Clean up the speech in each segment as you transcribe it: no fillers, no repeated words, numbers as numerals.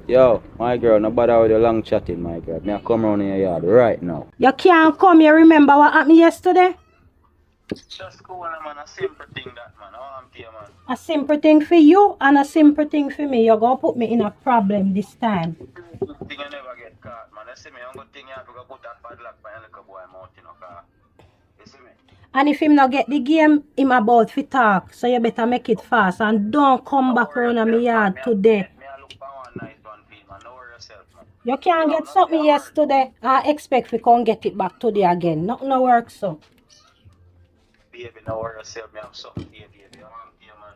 Yo, my girl, no bother with the long chatting, my girl. Me I come around in your yard right now. You can't come. You remember what happened yesterday? Just cool, man. A simple thing that, man. Oh, I'm here, man. A simple thing for you and a simple thing for me. You're going to put me in a problem this time. Good thing I never get caught, man. You see me, I'm good thing you have to go put that padlock by a little boy mouth, you know, car. You see me? And if him not get the game, him about to talk. So you better make it fast and don't come back around my yard today. Me I look for one nice one for you, man. Don't worry yourself, man. You can't get something yesterday. I expect we can't get it back today again. Nothing no work so. Baby, don't worry yourself. Me have something here, baby. I'm here, man.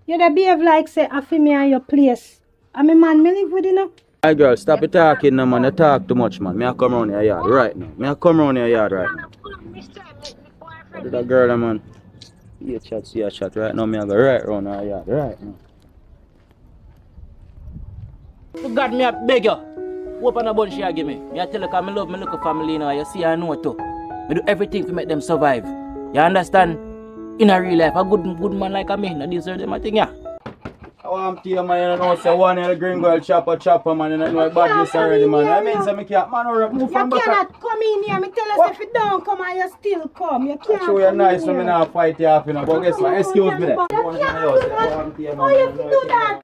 You dey behave like say I feel me on your place. I mean man, me live with you now. My girl, stop it talking now, man. You talk too much, man. Me I come around your yard right now. Me I come around your yard right now. What did that girl, man? See a chat right now. Me I go right around her yard right now. To God, me I beg you. Open a bunch here, give me. Me I tell you, cause I love my little family now. You see, I know too. I do everything to make them survive. You understand? In a real life, a good man like me, I deserve them, I think, yeah. I want to hear, man, you know, say one of the green girl chopper, man, and I know badness already, man. I mean, say me can't, man, move from back. You cannot come in here. Me tell us if you don't come and you still come. You can't. Show you nice, so me not fight you off, you know. But guess what? Excuse me there. You can't do that. Oh, you have to do that.